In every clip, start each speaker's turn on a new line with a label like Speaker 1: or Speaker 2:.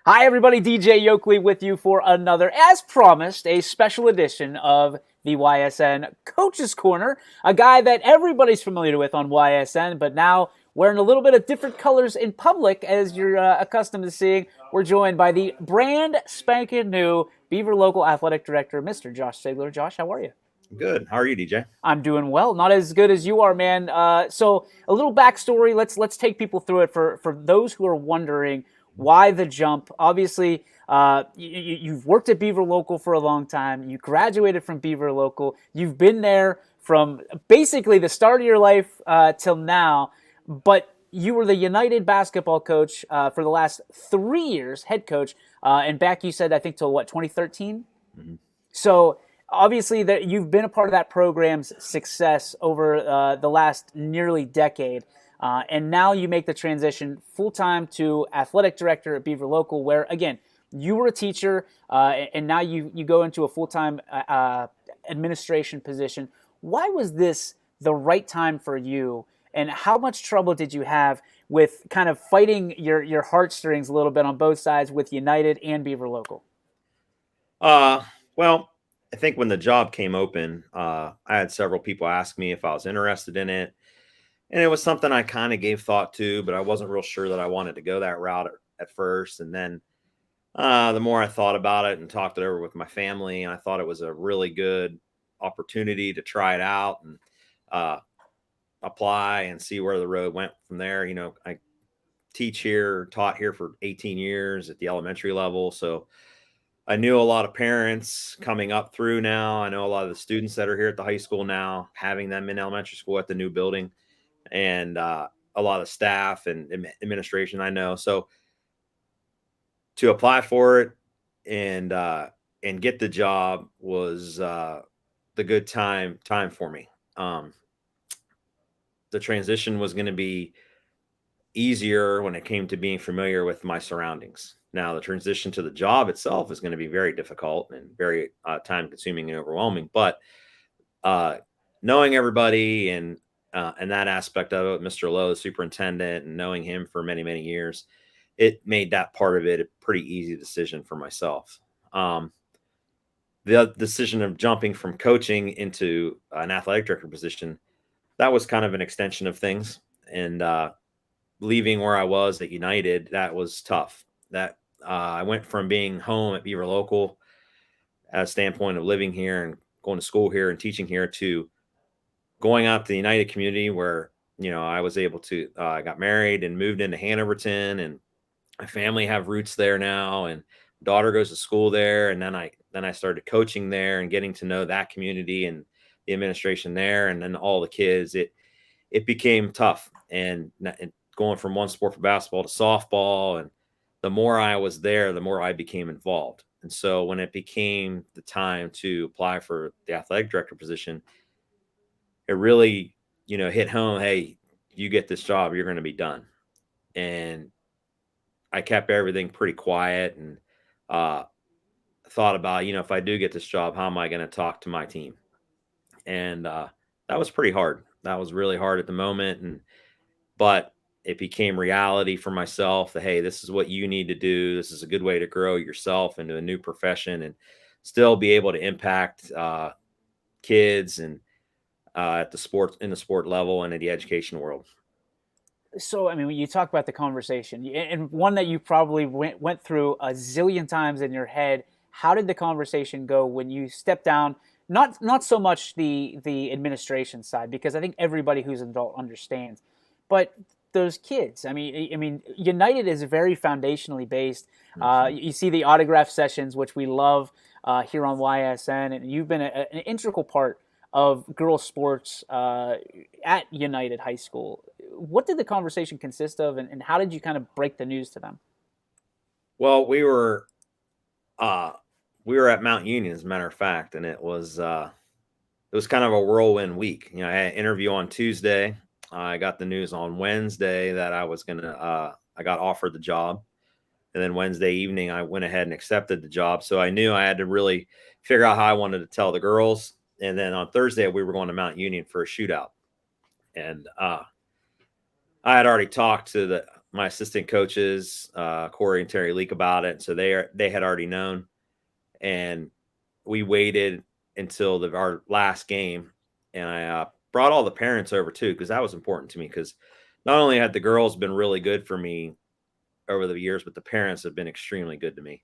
Speaker 1: Hi, everybody. DJ Yoakley with you for another, as promised, a special edition of the YSN Coach's Corner. A guy that everybody's familiar with on YSN, but now wearing a little bit of different colors in public, as you're accustomed to seeing. We're joined by the brand spanking new Beaver Local Athletic Director, Mr. Josh Sigler. Josh, how are you?
Speaker 2: Good. How are you, DJ?
Speaker 1: I'm doing well. Not as good as you are, man. So a little backstory. Let's take people through it for those who are wondering why the jump. Obviously, you've worked at Beaver Local for a long time. You graduated from Beaver Local. You've been there from basically the start of your life till now. But you were the United basketball coach for the last 3 years, head coach, and back you said I think till what 2013.
Speaker 2: Mm-hmm.
Speaker 1: So obviously, that you've been a part of that program's success over the last nearly decade, and now you make the transition full time to athletic director at Beaver Local, where again you were a teacher, and now you go into a full time administration position. Why was this the right time for you? And how much trouble did you have with kind of fighting your heartstrings a little bit on both sides with United and Beaver Local?
Speaker 2: Well, I think when the job came open, I had several people ask me if I was interested in it. And it was something I kind of gave thought to, but I wasn't real sure that I wanted to go that route at first. And then the more I thought about it and talked it over with my family, I thought it was a really good opportunity to try it out and uh, apply and see where the road went from there. I teach here, taught here for 18 years at the elementary level. So I knew a lot of parents coming up through now. I know a lot of the students that are here at the high school now, having them in elementary school at the new building, and a lot of staff and administration I know. So to apply for it and get the job was the good time for me. The transition was going to be easier when it came to being familiar with my surroundings. Now, the transition to the job itself is going to be very difficult and very time consuming and overwhelming. But uh, knowing everybody and that aspect of it, Mr. Lowe, the superintendent, and knowing him for many, many years, it made that part of it a pretty easy decision for myself. The decision of jumping from coaching into an athletic director position, that was kind of an extension of things. And leaving where I was at United, that was tough. That I went from being home at Beaver Local, as a standpoint of living here and going to school here and teaching here, to going out to the United community where I was able to. I got married and moved into Hanoverton, and my family have roots there now, and daughter goes to school there, and then I started coaching there and getting to know that community and the administration there, and then all the kids. It became tough, and going from one sport for basketball to softball. And the more I was there, the more I became involved. And so when it became the time to apply for the athletic director position, it really, hit home. Hey, you get this job, you're going to be done. And I kept everything pretty quiet and uh, thought about, if I do get this job, how am I going to talk to my team? And that was pretty hard. That was really hard at the moment. But it became reality for myself that, hey, this is what you need to do. This is a good way to grow yourself into a new profession and still be able to impact kids and at the sport, in the sport level and in the education world.
Speaker 1: So, I mean, when you talk about the conversation, and one that you probably went through a zillion times in your head, how did the conversation go when you stepped down? Not so much the administration side, because I think everybody who's an adult understands, but those kids. I mean, United is very foundationally based.
Speaker 2: Mhm.
Speaker 1: You see the autograph sessions, which we love here on YSN, and you've been an integral part of girls sports at United High School. What did the conversation consist of, and how did you kind of break the news to them?
Speaker 2: Well, uh, we were at Mount Union, as a matter of fact, and it was kind of a whirlwind week. I had an interview on Tuesday. I got the news on Wednesday that I got offered the job. And then Wednesday evening, I went ahead and accepted the job. So I knew I had to really figure out how I wanted to tell the girls. And then on Thursday, we were going to Mount Union for a shootout. And I had already talked to my assistant coaches, Corey and Terry Leak, about it. So they had already known, and we waited until our last game, and I brought all the parents over too, because that was important to me, because not only had the girls been really good for me over the years, but the parents have been extremely good to me.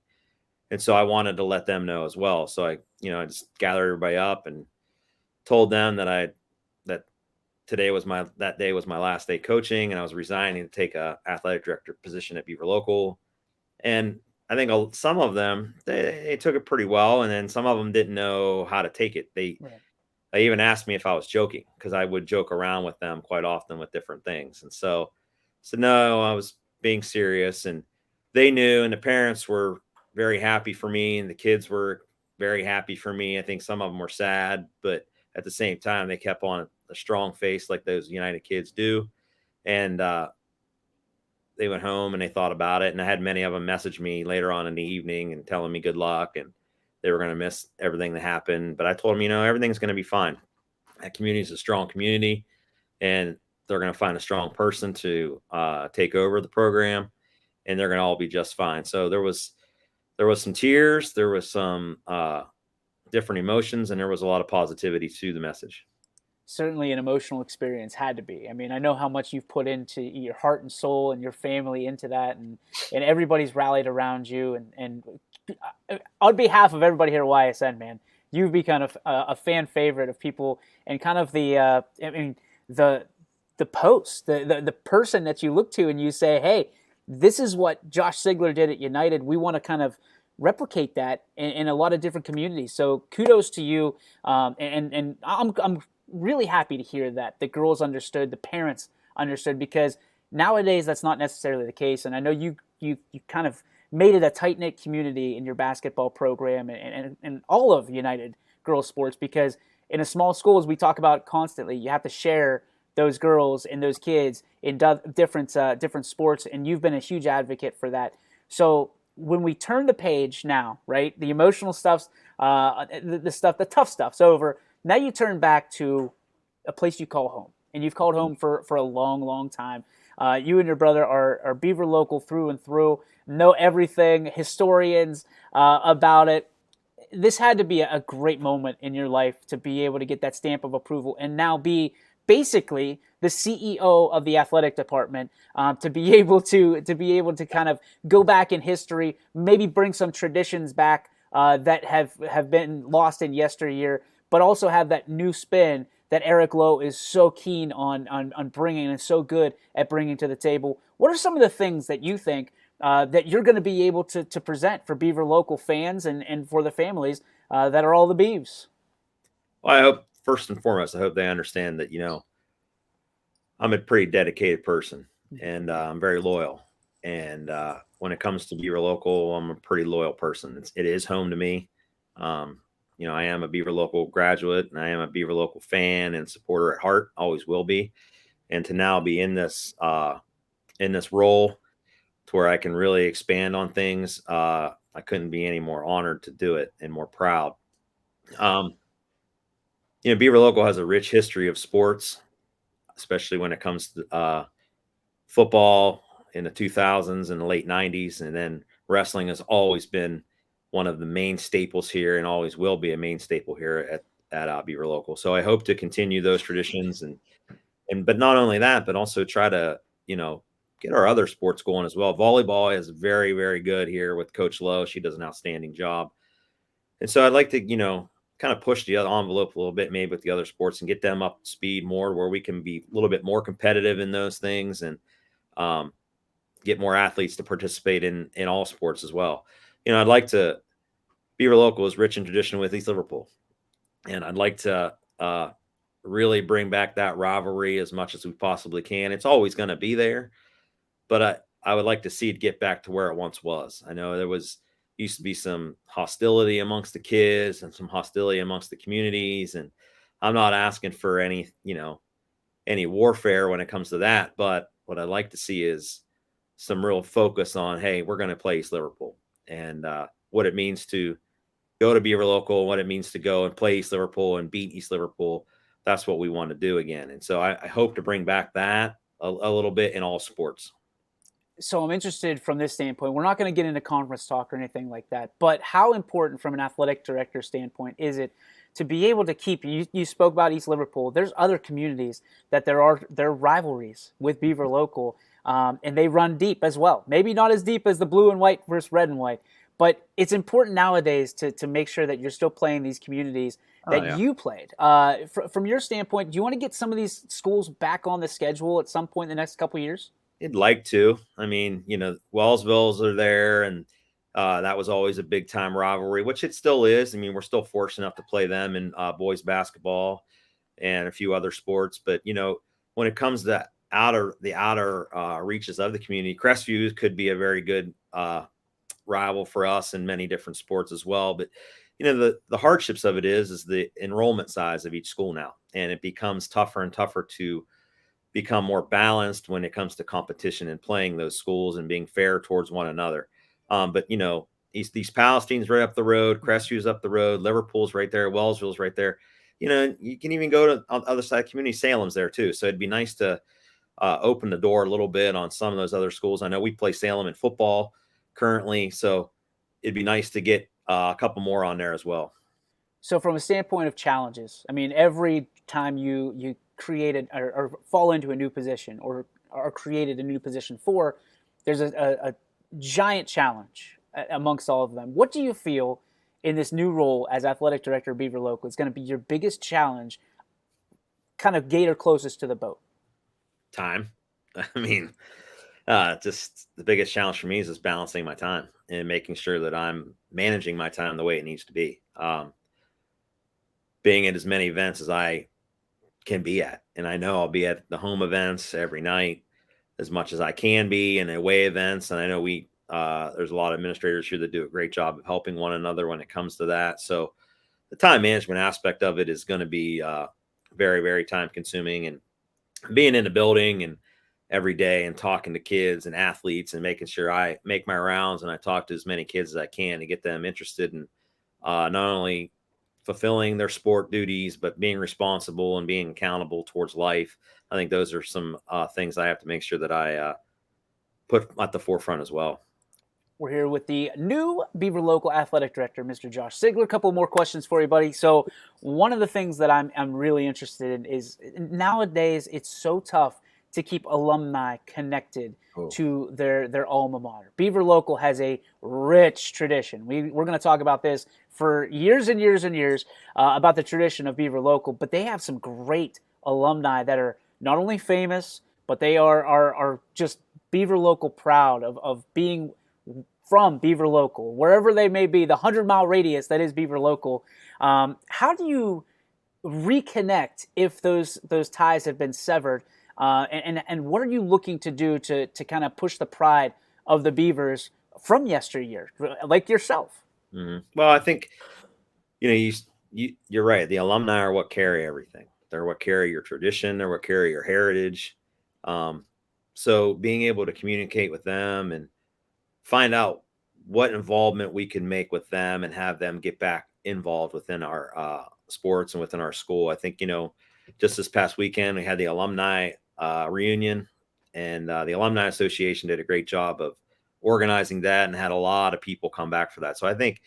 Speaker 2: And so I wanted to let them know as well. So I just gathered everybody up and told them that that day was my last day coaching, and I was resigning to take a athletic director position at Beaver Local. And I think some of them, they took it pretty well, and then some of them didn't know how to take it. They even asked me if I was joking, because I would joke around with them quite often with different things. And so no, I was being serious, and they knew, and the parents were very happy for me, and the kids were very happy for me. I think some of them were sad, but at the same time, they kept on a strong face like those United kids do. And they went home and they thought about it. And I had many of them message me later on in the evening and telling me good luck, and they were going to miss everything that happened. But I told them, everything's going to be fine. That community is a strong community, and they're going to find a strong person to take over the program, and they're going to all be just fine. So there was some tears, there was some different emotions, and there was a lot of positivity to the message.
Speaker 1: Certainly an emotional experience, had to be. I mean, I know how much you've put into your heart and soul and your family into that, and everybody's rallied around you. And on behalf of everybody here at YSN, man, you've become a fan favorite of people, and kind of the post, the person that you look to and you say, hey, this is what Josh Sigler did at United. We want to kind of replicate that in a lot of different communities. So kudos to you, and I'm really happy to hear that the girls understood, the parents understood, because nowadays that's not necessarily the case. And I know you kind of made it a tight-knit community in your basketball program and all of United girls sports, because in a small school, as we talk about constantly, you have to share those girls and those kids in different sports, and you've been a huge advocate for that. So when we turn the page now, right, the emotional stuff's the tough stuff's over. Now you turn back to a place you call home, and you've called home for a long, long time. You and your brother are Beaver Local through and through, know everything, historians about it. This had to be a great moment in your life to be able to get that stamp of approval and now be basically the CEO of the athletic department, to be able to kind of go back in history, maybe bring some traditions back that have been lost in yesteryear, but also have that new spin that Eric Lowe is so keen on bringing and so good at bringing to the table. What are some of the things that you think that you're going to be able to present for Beaver Local fans and for the families that are all the Beavs?
Speaker 2: Well, I hope, first and foremost, I hope they understand that, I'm a pretty dedicated person, and I'm very loyal. And when it comes to Beaver Local, I'm a pretty loyal person. It is home to me. I am a Beaver Local graduate, and I am a Beaver Local fan and supporter at heart, always will be. And to now be in this role to where I can really expand on things, I couldn't be any more honored to do it and more proud. Beaver Local has a rich history of sports, especially when it comes to football in the 2000s and the late 90s. And then wrestling has always been one of the main staples here, and always will be a main staple here at Beaver Local. So I hope to continue those traditions, but not only that, but also try to, get our other sports going as well. Volleyball is very, very good here with Coach Lowe. She does an outstanding job. And so I'd like to, kind of push the other envelope a little bit, maybe with the other sports, and get them up to speed more, where we can be a little bit more competitive in those things, and get more athletes to participate in all sports as well. I'd like to, Beaver Local is rich in tradition with East Liverpool, and I'd like to really bring back that rivalry as much as we possibly can. It's always going to be there, but I would like to see it get back to where it once was. I know there used to be some hostility amongst the kids and some hostility amongst the communities, and I'm not asking for any warfare when it comes to that. But what I'd like to see is some real focus on, hey, we're going to play East Liverpool, and what it means to go to Beaver Local, what it means to go and play East Liverpool and beat East Liverpool. That's what we want to do again. And so I hope to bring back that a little bit in all sports.
Speaker 1: So I'm interested from this standpoint. We're not going to get into conference talk or anything like that, but how important from an athletic director standpoint is it to be able to keep, you spoke about East Liverpool. There's other communities that there are rivalries with Beaver Local, and they run deep as well. Maybe not as deep as the blue and white versus red and white, but it's important nowadays to make sure that you're still playing these communities
Speaker 2: Oh
Speaker 1: that
Speaker 2: yeah.
Speaker 1: you played. From your standpoint, do you want to get some of these schools back on the schedule at some point in the next couple of years?
Speaker 2: I'd like to. I mean, Wellsvilles are there, and that was always a big time rivalry, which it still is. I mean, we're still fortunate enough to play them in boys basketball and a few other sports. But when it comes to the outer reaches of the community, Crestview could be a very good rival for us in many different sports as well. But the hardships of it is the enrollment size of each school now, and it becomes tougher and tougher to become more balanced when it comes to competition and playing those schools and being fair towards one another. But East Palestine's right up the road, Crestview's up the road, Liverpool's right there, Wellsville's right there. You can even go to on the other side of community, Salem's there too. So it'd be nice to open the door a little bit on some of those other schools. I know we play Salem in football currently, so it'd be nice to get a couple more on there as well.
Speaker 1: So, from a standpoint of challenges, I mean, every time you created or fall into a new position or are created a new position for, there's a giant challenge amongst all of them. What do you feel in this new role as athletic director of Beaver Local is going to be your biggest challenge, kind of gator closest to the boat?
Speaker 2: Time. I mean, just the biggest challenge for me is just balancing my time and making sure that I'm managing my time the way it needs to be. Being at as many events as I can be at. And I know I'll be at the home events every night as much as I can be, and away events. And I know there's a lot of administrators here that do a great job of helping one another when it comes to that. So the time management aspect of it is going to be very, very time consuming, and being in the building and every day and talking to kids and athletes and making sure I make my rounds and I talk to as many kids as I can to get them interested in not only fulfilling their sport duties, but being responsible and being accountable towards life. I think those are some things I have to make sure that I put at the forefront as well.
Speaker 1: We're here with the new Beaver Local Athletic Director, Mr. Josh Sigler. A couple more questions for you, buddy. So, one of the things that I'm really interested in is nowadays it's so tough to keep alumni connected to their alma mater. Beaver Local has a rich tradition. We're going to talk about this for years and years and years about the tradition of Beaver Local, but they have some great alumni that are not only famous, but they are just Beaver Local proud of being from Beaver Local, wherever they may be, the 100-mile radius that is Beaver Local. How do you reconnect if those ties have been severed? And what are you looking to do to kind of push the pride of the Beavers from yesteryear, like yourself?
Speaker 2: Mm-hmm. Well, I think you're right. The alumni are what carry everything. They're what carry your tradition. They're what carry your heritage. So being able to communicate with them and find out what involvement we can make with them and have them get back involved within our sports and within our school. I think, just this past weekend, we had the alumni reunion, and the Alumni Association did a great job of organizing that and had a lot of people come back for that. So I think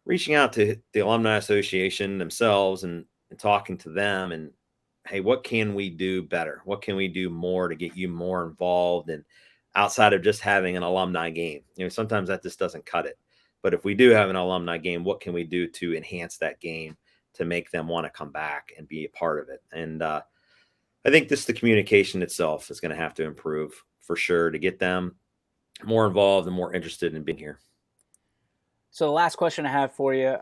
Speaker 2: reaching out to the Alumni Association themselves and talking to them and, hey, what can we do better? What can we do more to get you more involved? And outside of just having an alumni game, sometimes that just doesn't cut it. But if we do have an alumni game, what can we do to enhance that game to make them want to come back and be a part of it? And I think the communication itself is going to have to improve for sure to get them more involved and more interested in being here.
Speaker 1: So the last question I have for you,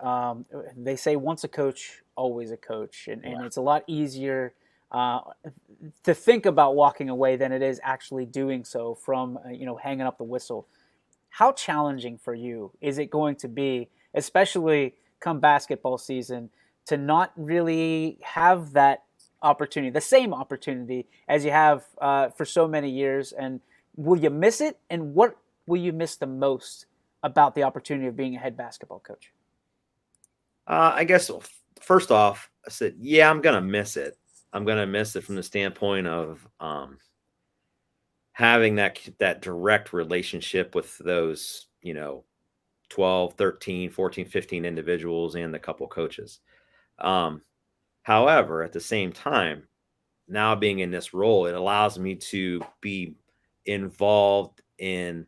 Speaker 1: they say once a coach, always a coach, and it's a lot easier to think about walking away than it is actually doing so from hanging up the whistle. How challenging for you is it going to be, especially come basketball season, to not really have that opportunity, the same opportunity as you have for so many years? And will you miss it? And what will you miss the most about the opportunity of being a head basketball coach?
Speaker 2: I guess first off, I said, yeah, I'm going to miss it. I'm going to miss it from the standpoint of having that direct relationship with those, 12, 13, 14, 15 individuals and the couple coaches. However, at the same time, now being in this role, it allows me to be involved in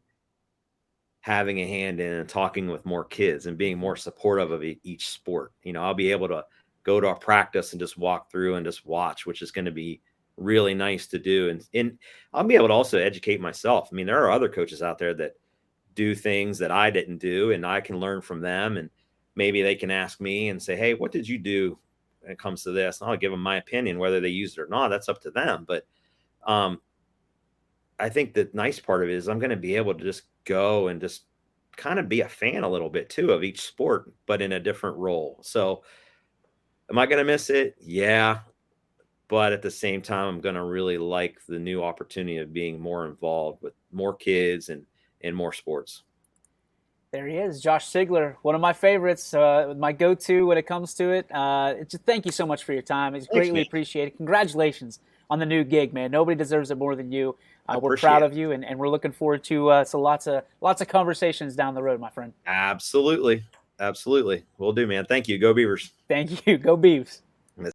Speaker 2: having a hand in and talking with more kids and being more supportive of each sport. I'll be able to go to a practice and just walk through and just watch, which is going to be really nice to do. And I'll be able to also educate myself. I mean, there are other coaches out there that do things that I didn't do, and I can learn from them. And maybe they can ask me and say, hey, what did you do when it comes to this? And I'll give them my opinion, whether they use it or not. That's up to them. But I think the nice part of it is I'm going to be able to just go and just kind of be a fan a little bit too of each sport, but in a different role. So am I going to miss it? Yeah. But at the same time, I'm going to really like the new opportunity of being more involved with more kids and more sports.
Speaker 1: There he is, Josh Sigler, one of my favorites, my go-to when it comes to it. Just thank you so much for your time. It's greatly appreciated. Congratulations on the new gig, man. Nobody deserves it more than you. We're proud of you, and we're looking forward to lots of conversations down the road, my friend.
Speaker 2: Absolutely. Absolutely. Will do, man. Thank you. Go Beavers.
Speaker 1: Thank you. Go Beavs.